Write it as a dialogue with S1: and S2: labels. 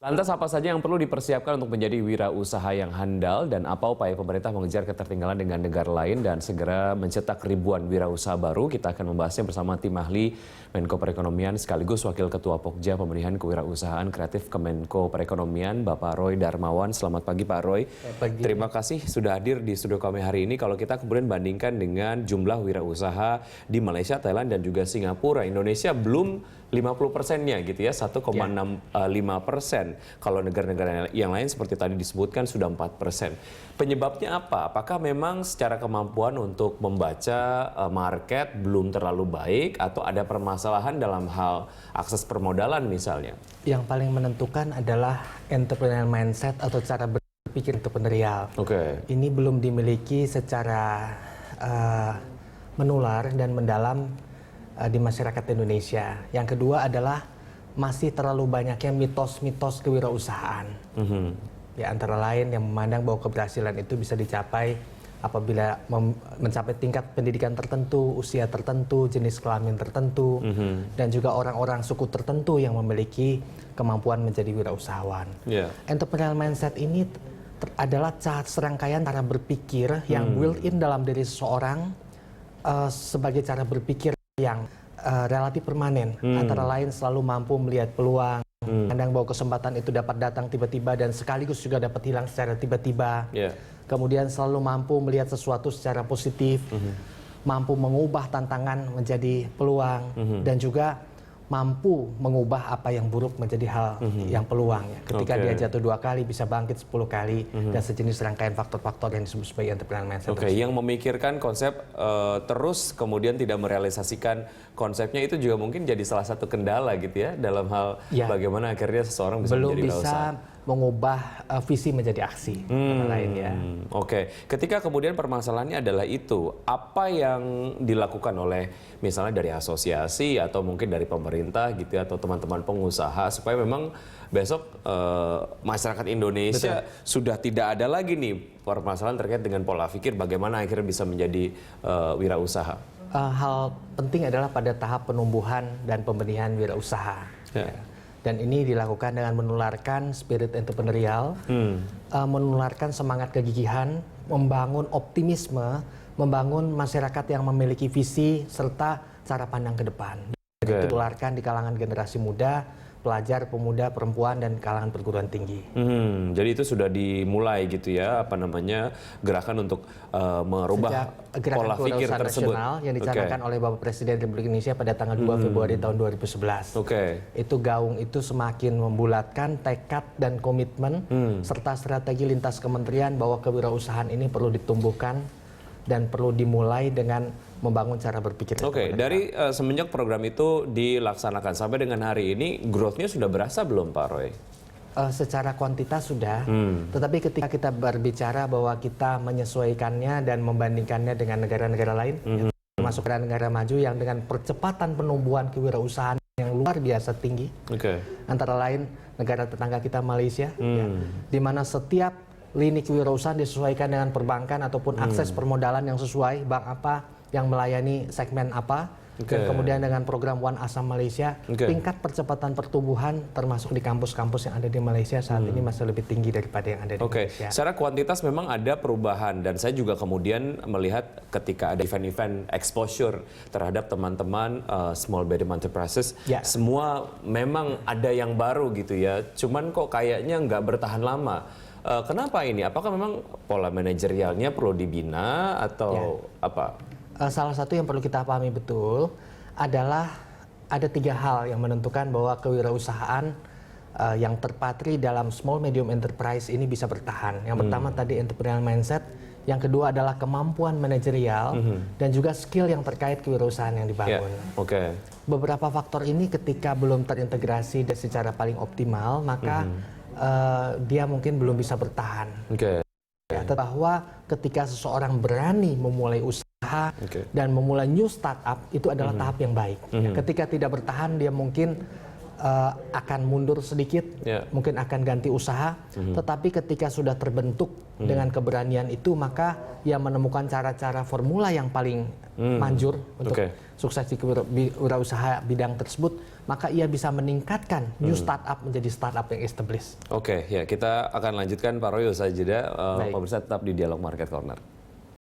S1: Lantas apa saja yang perlu dipersiapkan untuk menjadi wirausaha yang handal dan apa upaya pemerintah mengejar ketertinggalan dengan negara lain dan segera mencetak ribuan wirausaha baru? Kita akan membahasnya bersama tim ahli Menko Perekonomian sekaligus Wakil Ketua Pokja Pemilihan Kewirausahaan Kreatif Kemenko Perekonomian, Bapak Roy Darmawan. Selamat pagi Pak Roy.
S2: Pagi.
S1: Terima kasih sudah hadir di studio kami hari ini. Kalau kita kemudian bandingkan dengan jumlah wirausaha di Malaysia, Thailand dan juga Singapura, Indonesia belum 50%-nya gitu ya, 1,65%. Kalau negara-negara yang lain seperti tadi disebutkan sudah 4%. Penyebabnya apa? Apakah memang secara kemampuan untuk membaca market belum terlalu baik atau ada permasalahan dalam hal akses permodalan misalnya?
S2: Yang paling menentukan adalah entrepreneurial mindset atau cara berpikir entrepreneurial. Ini belum dimiliki secara menular dan mendalam di masyarakat Indonesia. Yang kedua adalah masih terlalu banyaknya mitos-mitos kewirausahaan. Ya, antara lain yang memandang bahwa keberhasilan itu bisa dicapai apabila mencapai tingkat pendidikan tertentu, usia tertentu, jenis kelamin tertentu, dan juga orang-orang suku tertentu yang memiliki kemampuan menjadi wirausahawan. Entrepreneurial mindset ini adalah serangkaian cara berpikir yang built-in dalam diri seseorang sebagai cara berpikir yang relatif permanen, antara lain selalu mampu melihat peluang, pandang bahwa kesempatan itu dapat datang tiba-tiba dan sekaligus juga dapat hilang secara tiba-tiba. Kemudian selalu mampu melihat sesuatu secara positif, mampu mengubah tantangan menjadi peluang, dan juga mampu mengubah apa yang buruk menjadi hal yang peluang. Ketika dia jatuh 2 kali bisa bangkit 10 kali dan sejenis rangkaian faktor-faktor yang disebut sebagai entrepreneurial mindset.
S1: Yang memikirkan konsep terus kemudian tidak merealisasikan konsepnya itu juga mungkin jadi salah satu kendala gitu ya dalam hal bagaimana akhirnya seseorang bisa
S2: belum
S1: menjadi wirausaha.
S2: Mengubah visi menjadi aksi lainnya.
S1: Ketika kemudian permasalahannya adalah itu, apa yang dilakukan oleh misalnya dari asosiasi atau mungkin dari pemerintah gitu ya, atau teman-teman pengusaha supaya memang besok masyarakat Indonesia sudah tidak ada lagi nih permasalahan terkait dengan pola pikir bagaimana akhirnya bisa menjadi wirausaha.
S2: Hal penting adalah pada tahap penumbuhan dan pembenihan wirausaha. Dan ini dilakukan dengan menularkan spirit entrepreneurial, menularkan semangat kegigihan, membangun optimisme, membangun masyarakat yang memiliki visi serta cara pandang ke depan. Ditularkan di kalangan generasi muda, pelajar, pemuda, perempuan, dan kalangan perguruan tinggi.
S1: Jadi itu sudah dimulai gitu ya, gerakan untuk merubah pola pikir tersebut.
S2: Nasional yang dicanangkan oleh Bapak Presiden Republik Indonesia pada tanggal 2 Februari tahun 2011. Itu gaung itu semakin membulatkan tekad dan komitmen serta strategi lintas kementerian bahwa kewirausahaan ini perlu ditumbuhkan dan perlu dimulai dengan membangun cara berpikir.
S1: Dari semenjak program itu dilaksanakan sampai dengan hari ini, growth-nya sudah berasa belum Pak Roy?
S2: Secara kuantitas sudah, tetapi ketika kita berbicara bahwa kita menyesuaikannya dan membandingkannya dengan negara-negara lain, termasuk negara maju yang dengan percepatan penumbuhan kewirausahaan yang luar biasa tinggi, antara lain negara tetangga kita Malaysia, di mana setiap lini kewirausahaan disesuaikan dengan perbankan ataupun akses permodalan yang sesuai, bank apa yang melayani segmen apa, dan kemudian dengan program One Assam Malaysia, tingkat percepatan pertumbuhan termasuk di kampus-kampus yang ada di Malaysia saat ini masih lebih tinggi daripada yang ada di Indonesia.
S1: Secara kuantitas memang ada perubahan dan saya juga kemudian melihat ketika ada event-event exposure terhadap teman-teman small medium enterprises, semua memang ada yang baru gitu ya, cuman kok kayaknya nggak bertahan lama. Kenapa ini? Apakah memang pola manajerialnya perlu dibina atau apa?
S2: Salah satu yang perlu kita pahami betul adalah ada 3 hal yang menentukan bahwa kewirausahaan yang terpatri dalam small medium enterprise ini bisa bertahan. Yang pertama tadi entrepreneurial mindset, yang kedua adalah kemampuan manajerial dan juga skill yang terkait kewirausahaan yang dibangun. Beberapa faktor ini ketika belum terintegrasi dan secara paling optimal, maka dia mungkin belum bisa bertahan. Bahwa ketika seseorang berani memulai usaha dan memulai new startup itu adalah tahap yang baik. Ketika tidak bertahan dia mungkin akan mundur sedikit, mungkin akan ganti usaha, tetapi ketika sudah terbentuk dengan keberanian itu, maka ia menemukan cara-cara formula yang paling manjur untuk sukses di wirausaha bidang tersebut, maka ia bisa meningkatkan new startup menjadi startup yang established.
S1: Oke, ya kita akan lanjutkan Pak Roy usai jeda. Pemirsa tetap di Dialog Market Corner.